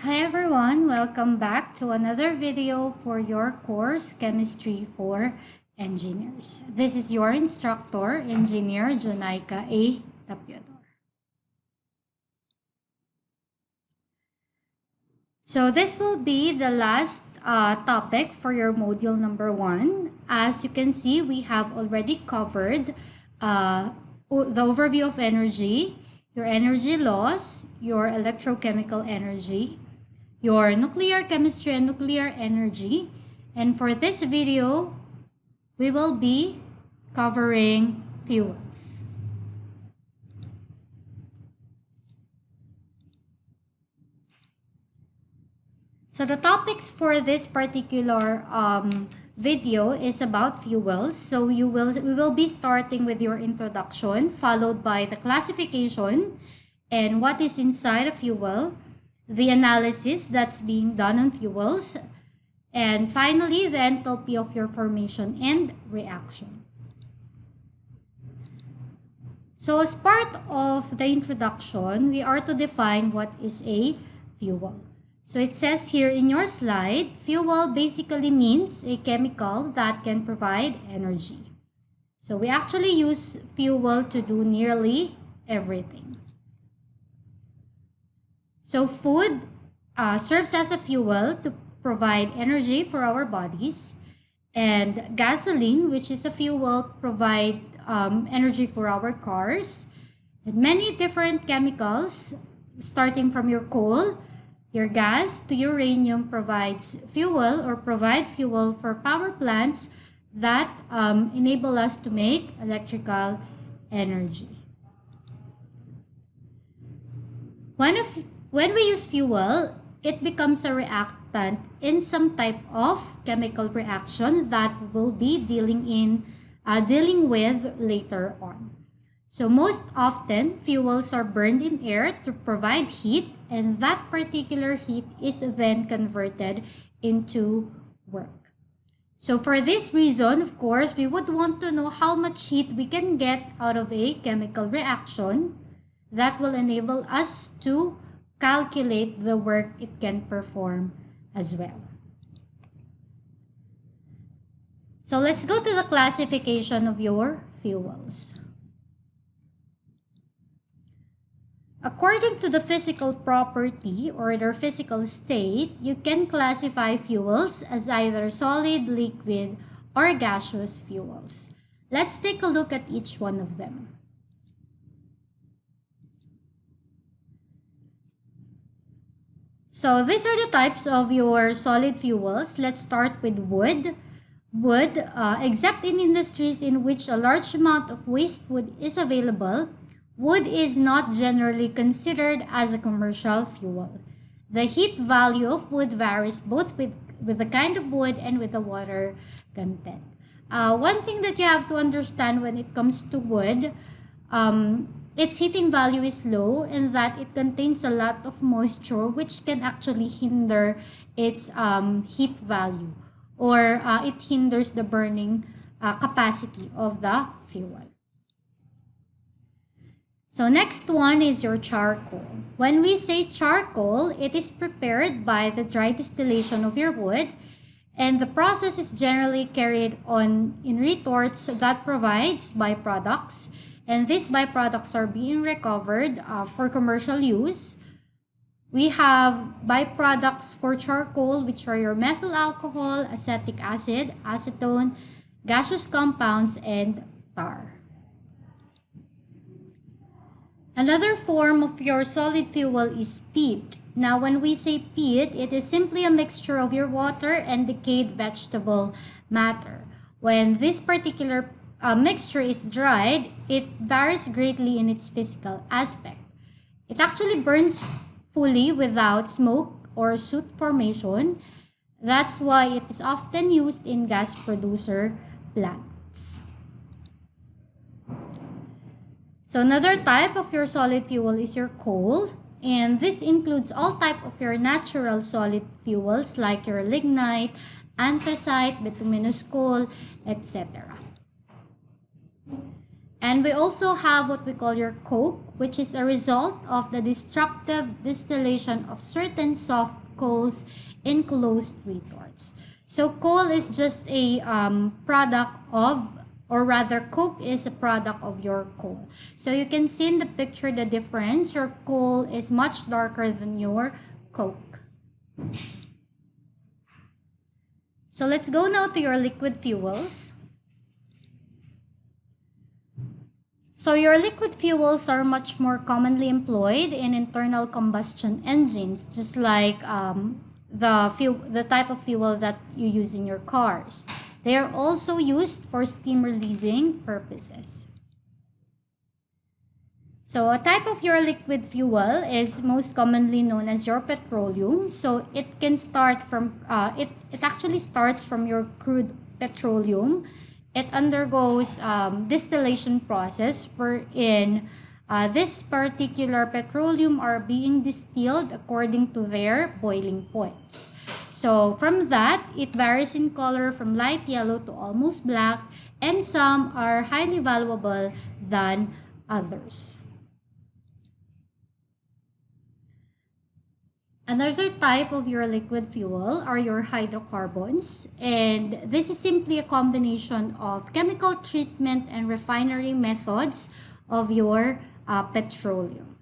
Hi everyone, welcome back to another video for your course Chemistry for Engineers. This is your instructor, Engineer Jonaika A. Tapiador. So this will be the last topic for your module number 1. As you can see, we have already covered the overview of energy, your energy loss, your electrochemical energy, your nuclear chemistry and nuclear energy. And for this video, we will be covering fuels. So the topics for this particular video is about fuels. So we will be starting with your introduction, followed by the classification and what is inside a fuel, the analysis that's being done on fuels, and finally the enthalpy of your formation and reaction. So as part of the introduction, we are to define what is a fuel. So it says here in your slide, fuel basically means a chemical that can provide energy. So we actually use fuel to do nearly everything. So food serves as a fuel to provide energy for our bodies, and gasoline, which is a fuel, provide energy for our cars, and many different chemicals, starting from your coal, your gas to uranium, provides fuel or provide fuel for power plants that enable us to make electrical energy. When we use fuel, it becomes a reactant in some type of chemical reaction that we'll be dealing with later on. So most often, fuels are burned in air to provide heat, and that particular heat is then converted into work. So for this reason, of course, we would want to know how much heat we can get out of a chemical reaction that will enable us to calculate the work it can perform as well. So let's go to the classification of your fuels. According to the physical property or their physical state, you can classify fuels as either solid, liquid, or gaseous fuels. Let's take a look at each one of them. So these are the types of your solid fuels. Let's start with wood. Wood, except in industries in which a large amount of waste wood is available, wood is not generally considered as a commercial fuel. The heat value of wood varies both with the kind of wood and with the water content. One thing that you have to understand when it comes to wood, its heating value is low, and that it contains a lot of moisture, which can actually hinder its heat value, or it hinders the burning capacity of the fuel. So next one is your charcoal. When we say charcoal, it is prepared by the dry distillation of your wood, and the process is generally carried on in retorts that provides byproducts, and these byproducts are being recovered for commercial use. We have byproducts for charcoal, which are your methyl alcohol, acetic acid, acetone, gaseous compounds, and tar. Another form of your solid fuel is peat. Now, when we say peat, it is simply a mixture of your water and decayed vegetable matter. When this particular mixture is dried, it varies greatly in its physical aspect. It actually burns fully without smoke or soot formation. That's why it is often used in gas producer plants. So another type of your solid fuel is your coal, and this includes all type of your natural solid fuels like your lignite, anthracite, bituminous coal, etc. And we also have what we call your coke, which is a result of the destructive distillation of certain soft coals in closed retorts. So coal is just a product of, or rather coke is a product of your coal. So you can see in the picture the difference. Your coal is much darker than your coke. So let's go now to your liquid fuels. So your liquid fuels are much more commonly employed in internal combustion engines, just like the type of fuel that you use in your cars. They are also used for steam releasing purposes. So a type of your liquid fuel is most commonly known as your petroleum. So it can start from, it actually starts from your crude petroleum. It undergoes distillation process wherein this particular petroleum are being distilled according to their boiling points. So from that, it varies in color from light yellow to almost black, and some are highly valuable than others. Another type of your liquid fuel are your hydrocarbons, and this is simply a combination of chemical treatment and refinery methods of your petroleum.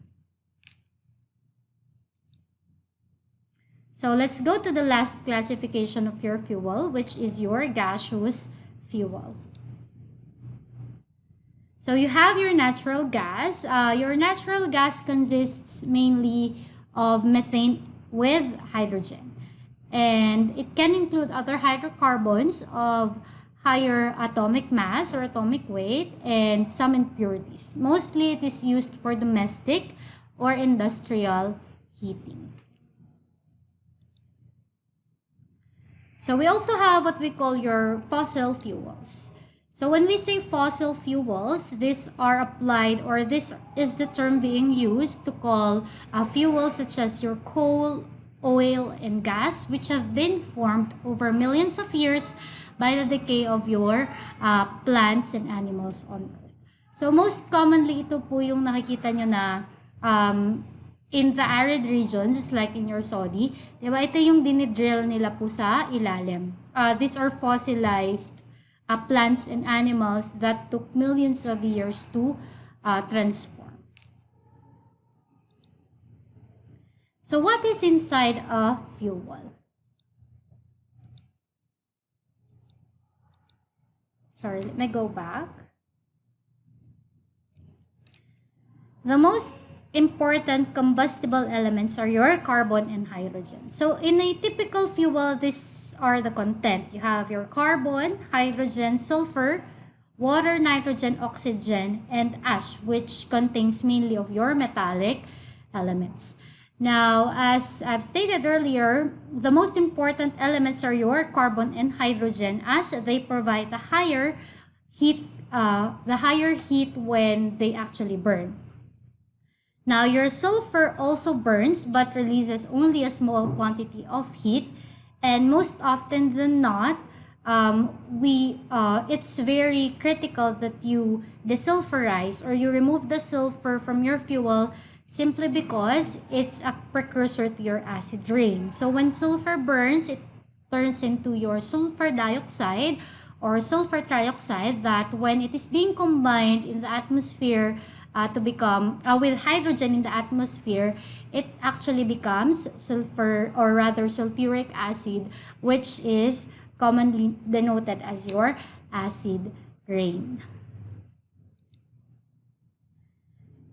So let's go to the last classification of your fuel, which is your gaseous fuel. So you have your natural gas. Your natural gas consists mainly of methane with hydrogen, and it can include other hydrocarbons of higher atomic mass or atomic weight and some impurities. Mostly it is used for domestic or industrial heating. So we also have what we call your fossil fuels. So when we say fossil fuels, these are applied, or this is the term being used to call fuels such as your coal, oil, and gas, which have been formed over millions of years by the decay of your plants and animals on Earth. So most commonly, ito po yung nakikita nyo na in the arid regions, just like in your Saudi, diba? Ito yung dinidrill nila po sa ilalim. These are fossilized plants and animals that took millions of years to transform. So what is inside a fuel? Sorry, let me go back. The most important combustible elements are your carbon and hydrogen. So in a typical fuel, these are the content. You have your carbon, hydrogen, sulfur, water, nitrogen, oxygen, and ash, which contains mainly of your metallic elements. Now, as I've stated earlier, the most important elements are your carbon and hydrogen, as they provide the higher heat when they actually burn. Now, your sulfur also burns but releases only a small quantity of heat, and most often than not, it's very critical that you desulfurize or you remove the sulfur from your fuel simply because it's a precursor to your acid rain. So when sulfur burns, it turns into your sulfur dioxide or sulfur trioxide that when it is being combined in the atmosphere to become with hydrogen in the atmosphere, it actually becomes sulfur, or rather sulfuric acid, which is commonly denoted as your acid rain.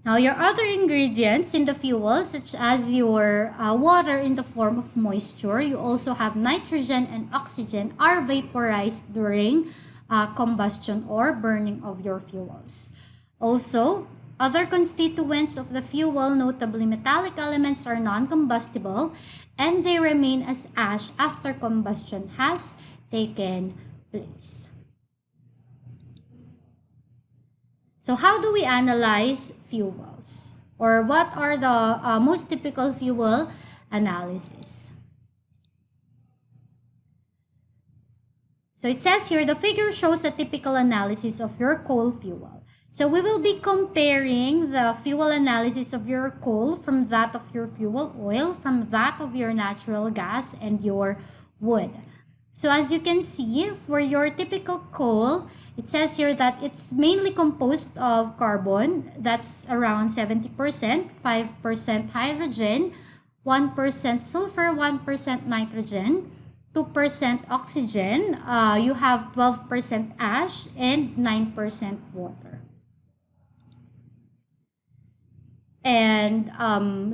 Now, your other ingredients in the fuel, such as your water in the form of moisture, you also have nitrogen and oxygen, are vaporized during combustion or burning of your fuels. Also, other constituents of the fuel, notably metallic elements, are non-combustible and they remain as ash after combustion has taken place. So how do we analyze fuels? Or what are the most typical fuel analysis? So it says here, the figure shows a typical analysis of your coal fuel. So we will be comparing the fuel analysis of your coal from that of your fuel oil, from that of your natural gas, and your wood. So as you can see, for your typical coal, it says here that it's mainly composed of carbon, that's around 70%, 5% hydrogen, 1% sulfur, 1% nitrogen, 2% oxygen, you have 12% ash, and 9% water. And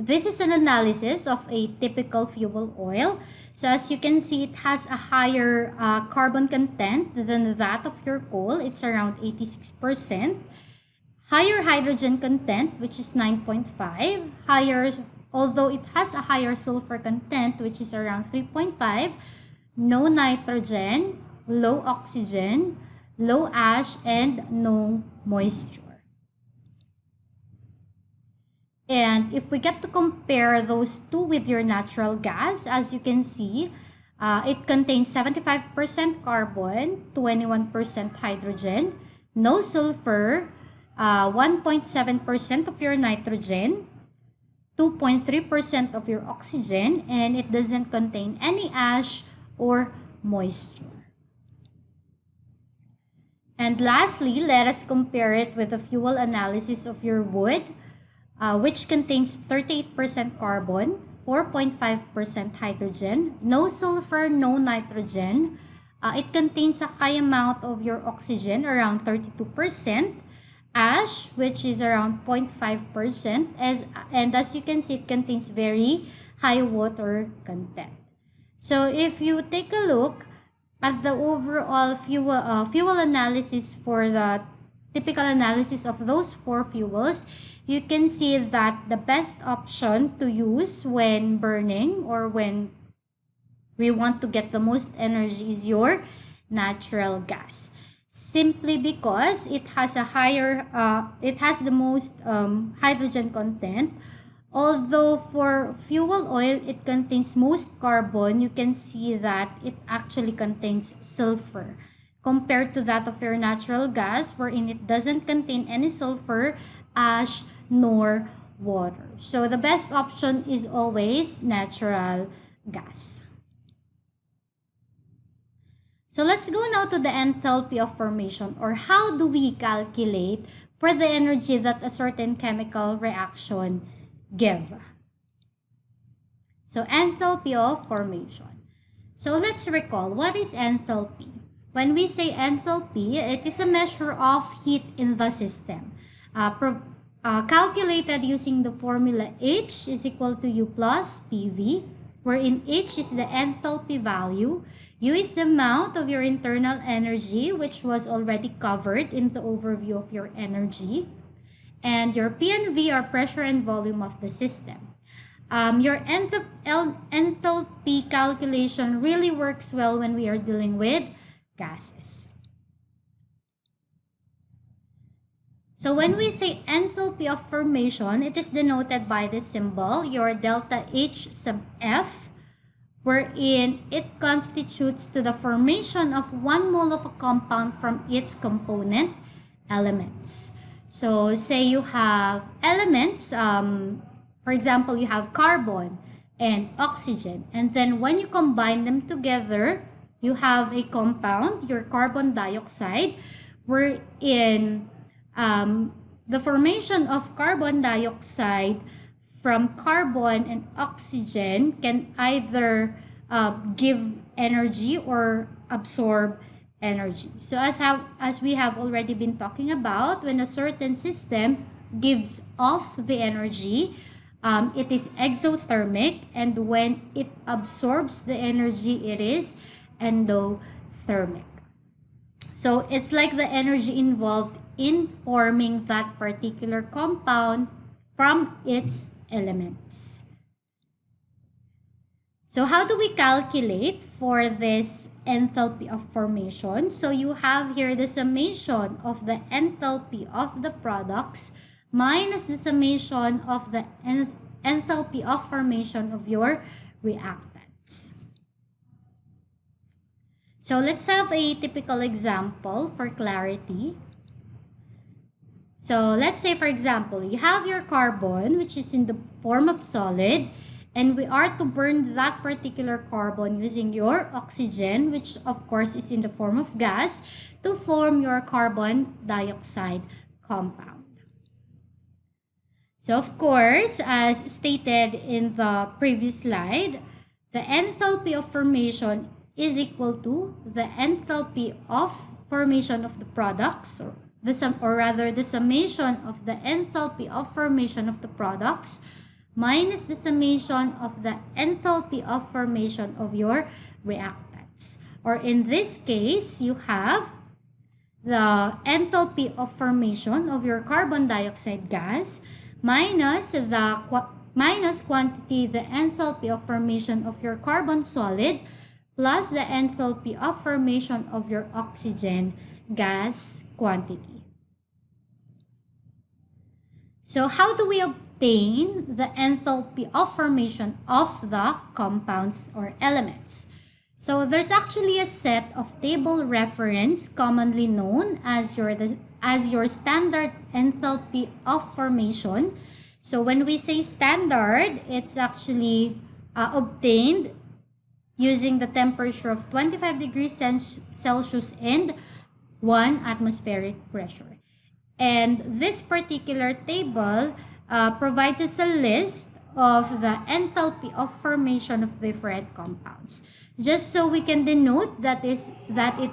this is an analysis of a typical fuel oil. So as you can see, it has a higher carbon content than that of your coal. It's around 86%. Higher hydrogen content, which is 9.5. Higher, although it has a higher sulfur content, which is around 3.5. No nitrogen, low oxygen, low ash, and no moisture. And if we get to compare those two with your natural gas, as you can see, it contains 75% carbon, 21% hydrogen, no sulfur, 1.7% of your nitrogen, 2.3% of your oxygen, and it doesn't contain any ash or moisture. And lastly, let us compare it with the fuel analysis of your wood, which contains 38% carbon, 4.5% hydrogen, no sulfur, no nitrogen. It contains a high amount of your oxygen, around 32%, ash, which is around 0.5%, and as you can see, it contains very high water content. So if you take a look at the overall fuel analysis for the typical analysis of those four fuels, you can see that the best option to use when burning or when we want to get the most energy is your natural gas. Simply because it has the most hydrogen content. Although for fuel oil, it contains most carbon, you can see that it actually contains sulfur compared to that of your natural gas, wherein it doesn't contain any sulfur, ash, nor water. So the best option is always natural gas. So let's go now to the enthalpy of formation, or how do we calculate for the energy that a certain chemical reaction give. So enthalpy of formation. So let's recall, what is enthalpy? When we say enthalpy, it is a measure of heat in the system, calculated using the formula H is equal to U plus PV, wherein H is the enthalpy value, U is the amount of your internal energy, which was already covered in the overview of your energy, and your P and V are pressure and volume of the system. Your enthalpy calculation really works well when we are dealing with gases. So when we say enthalpy of formation, it is denoted by this symbol, your delta H sub F, wherein it constitutes to the formation of 1 mole of a compound from its component elements. So say you have elements, for example, you have carbon and oxygen, and then when you combine them together, you have a compound, your carbon dioxide, wherein the formation of carbon dioxide from carbon and oxygen can either give energy or absorb energy. So as we have already been talking about, when a certain system gives off the energy, it is exothermic, and when it absorbs the energy, it is endothermic. So it's like the energy involved in forming that particular compound from its elements. So how do we calculate for this enthalpy of formation? So you have here the summation of the enthalpy of the products minus the summation of the enthalpy of formation of your reactants. So let's have a typical example for clarity. So let's say, for example, you have your carbon, which is in the form of solid, and we are to burn that particular carbon using your oxygen, which of course is in the form of gas, to form your carbon dioxide compound. So of course, as stated in the previous slide, the enthalpy of formation is equal to the enthalpy of formation of the products, or rather the summation of the enthalpy of formation of the products minus the summation of the enthalpy of formation of your reactants. Or in this case, you have the enthalpy of formation of your carbon dioxide gas minus quantity, the enthalpy of formation of your carbon solid, plus the enthalpy of formation of your oxygen gas quantity. So how do we obtain the enthalpy of formation of the compounds or elements? So there's actually a set of table reference commonly known as your standard enthalpy of formation. So when we say standard, it's actually obtained using the temperature of 25 degrees Celsius and 1 atmospheric pressure. And this particular table provides us a list of the enthalpy of formation of different compounds. Just so we can denote that it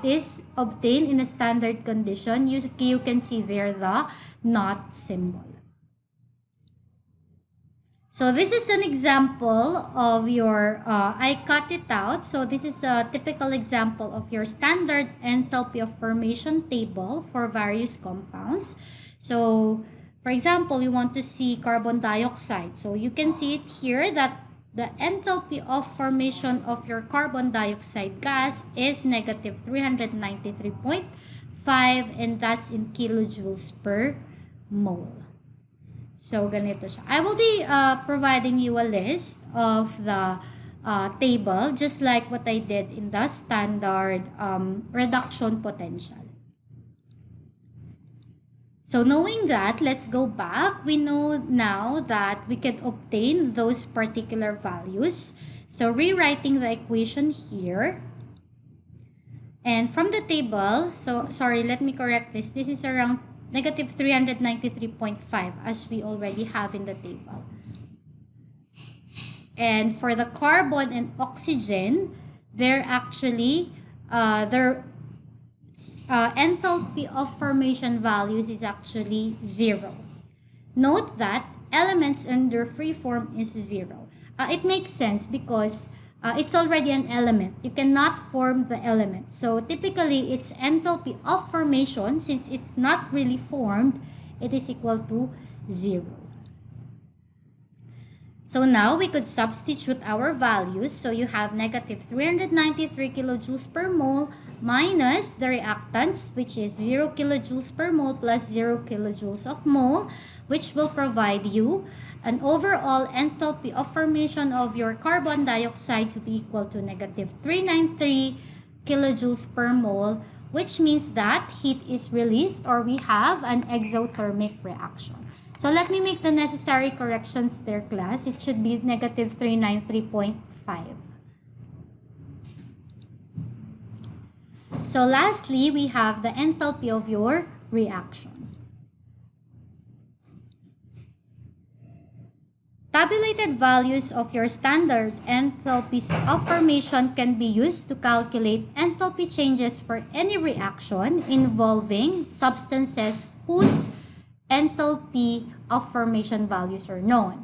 is obtained in a standard condition, you can see there the not symbol. So this is an example of your, I cut it out. So this is a typical example of your standard enthalpy of formation table for various compounds. So for example, you want to see carbon dioxide. So you can see it here that the enthalpy of formation of your carbon dioxide gas is negative 393.5, and that's in kilojoules per mole. So ganito siya. I will be providing you a list of the table just like what I did in the standard reduction potential. So knowing that, let's go back. We know now that we can obtain those particular values. So rewriting the equation here. And from the table, so sorry, let me correct this. This is around negative 393.5 as we already have in the table. And for the carbon and oxygen, they're actually, enthalpy of formation values is actually 0. Note that elements under free form is 0. It makes sense because it's already an element. You cannot form the element. So typically, its enthalpy of formation, since it's not really formed, it is equal to 0. So now we could substitute our values. So you have negative 393 kilojoules per mole minus the reactants, which is 0 kilojoules per mole plus 0 kilojoules of mole, which will provide you an overall enthalpy of formation of your carbon dioxide to be equal to negative 393 kilojoules per mole, which means that heat is released or we have an exothermic reaction. So let me make the necessary corrections there, class. It should be negative 393.5. So lastly, we have the enthalpy of your reaction. Tabulated values of your standard enthalpies of formation can be used to calculate enthalpy changes for any reaction involving substances whose enthalpy of formation values are known.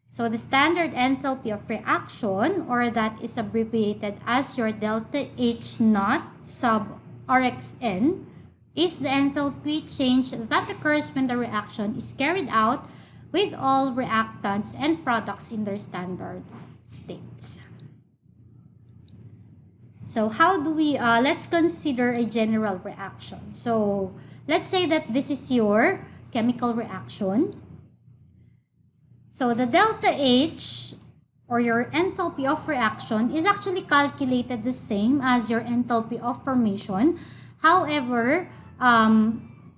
So the standard enthalpy of reaction, or that is abbreviated as your delta H naught sub Rxn, is the enthalpy change that occurs when the reaction is carried out with all reactants and products in their standard states. So how do we, let's consider a general reaction. So let's say that this is your chemical reaction. So the delta H, or your enthalpy of reaction, is actually calculated the same as your enthalpy of formation. However,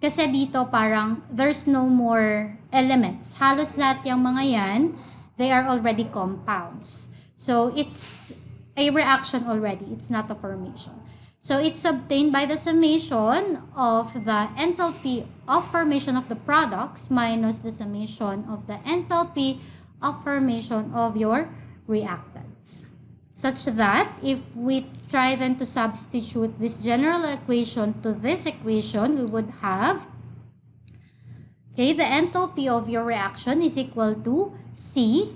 Kasi dito parang there's no more elements. Halos lahat yung mga yan, they are already compounds. So it's a reaction already. It's not a formation. So it's obtained by the summation of the enthalpy of formation of the products minus the summation of the enthalpy of formation of your reactants. Such that if we try then to substitute this general equation to this equation, we would have, okay, the enthalpy of your reaction is equal to C.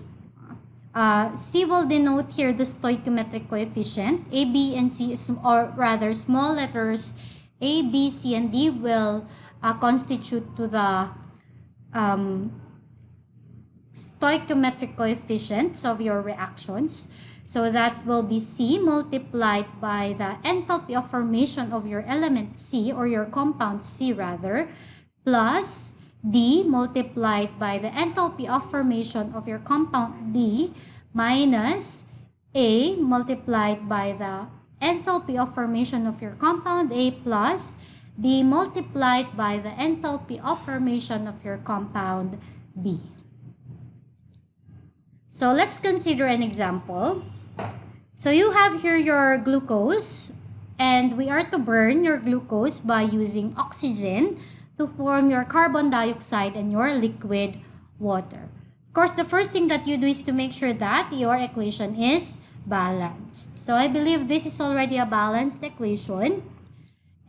C will denote here the stoichiometric coefficient. A, B, and C, or rather small letters A, B, C, and D will constitute to the stoichiometric coefficients of your reactions. So that will be C multiplied by the enthalpy of formation of your element C, or your compound C rather, plus D multiplied by the enthalpy of formation of your compound D, minus A multiplied by the enthalpy of formation of your compound A, plus B multiplied by the enthalpy of formation of your compound B. So let's consider an example. So you have here your glucose, and we are to burn your glucose by using oxygen to form your carbon dioxide and your liquid water. Of course, the first thing that you do is to make sure that your equation is balanced. So I believe this is already a balanced equation.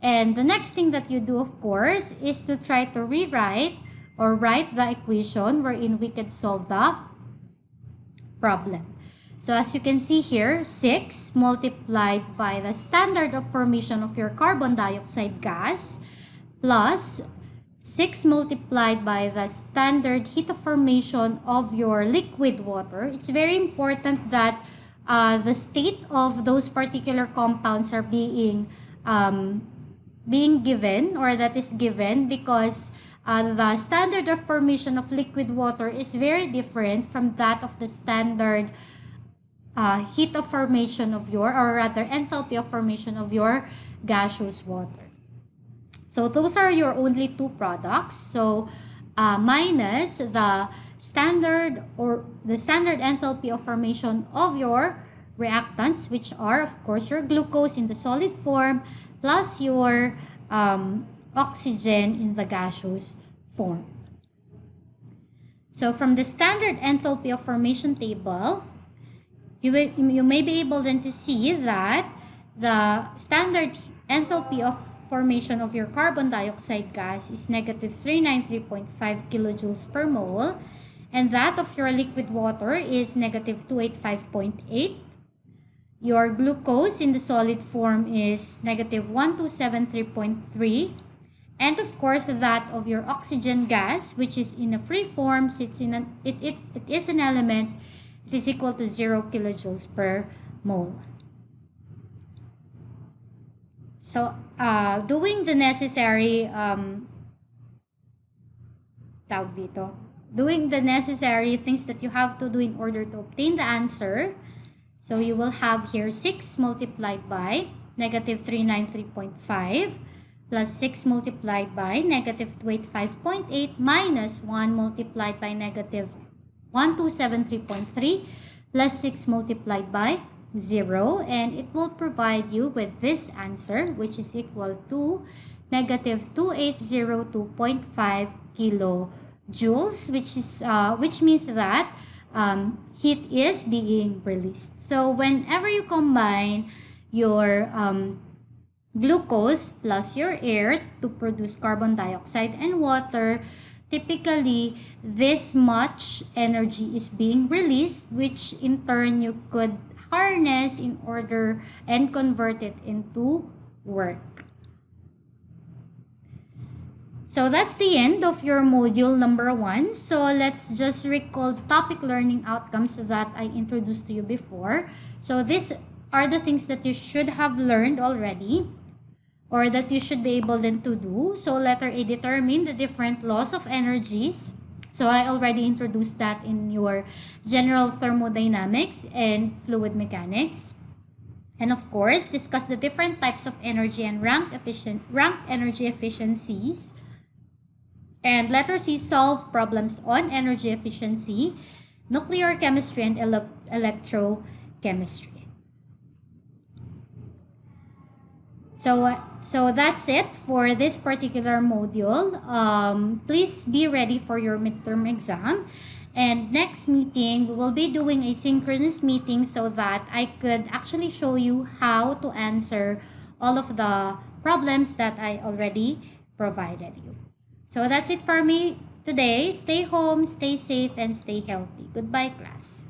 And the next thing that you do, of course, is to try to rewrite or write the equation wherein we could solve the problem. So as you can see here, 6 multiplied by the standard of formation of your carbon dioxide gas plus 6 multiplied by the standard heat of formation of your liquid water. It's very important that the state of those particular compounds are being given, or that is given, because the standard of formation of liquid water is very different from that of the standard heat of formation of your, or rather enthalpy of formation of your gaseous water. So those are your only two products. So minus the standard enthalpy of formation of your reactants, which are of course your glucose in the solid form plus your oxygen in the gaseous form. So from the standard enthalpy of formation table, you may be able then to see that the standard enthalpy of formation of your carbon dioxide gas is negative 393.5 kilojoules per mole, and that of your liquid water is negative 285.8. Your glucose in the solid form is negative 1273.3. And of course, that of your oxygen gas, which is in a free form, it is an element, it is equal to 0 kilojoules per mole. So, doing the necessary, doing the necessary things that you have to do in order to obtain the answer. So, you will have here 6 multiplied by negative 393.5 plus 6 multiplied by negative 285.8 minus 1 multiplied by negative 1273.3 plus 6 multiplied by 0, and it will provide you with this answer, which is equal to negative 2802.5 kilojoules, which means that heat is being released. So whenever you combine your glucose plus your air to produce carbon dioxide and water, typically this much energy is being released, which in turn you could harness in order and convert it into work. So that's the end of your module number 1. So let's just recall the topic learning outcomes that I introduced to you before. So these are the things that you should have learned already, or that you should be able then to do. So letter A, determine the different laws of energies. So I already introduced that in your general thermodynamics and fluid mechanics. And of course, discuss the different types of energy and ranked energy efficiencies. And letter C, solve problems on energy efficiency, nuclear chemistry, and electrochemistry. So that's it for this particular module. Please be ready for your midterm exam. And next meeting, we will be doing a synchronous meeting so that I could actually show you how to answer all of the problems that I already provided you. So that's it for me today. Stay home, stay safe, and stay healthy. Goodbye, class.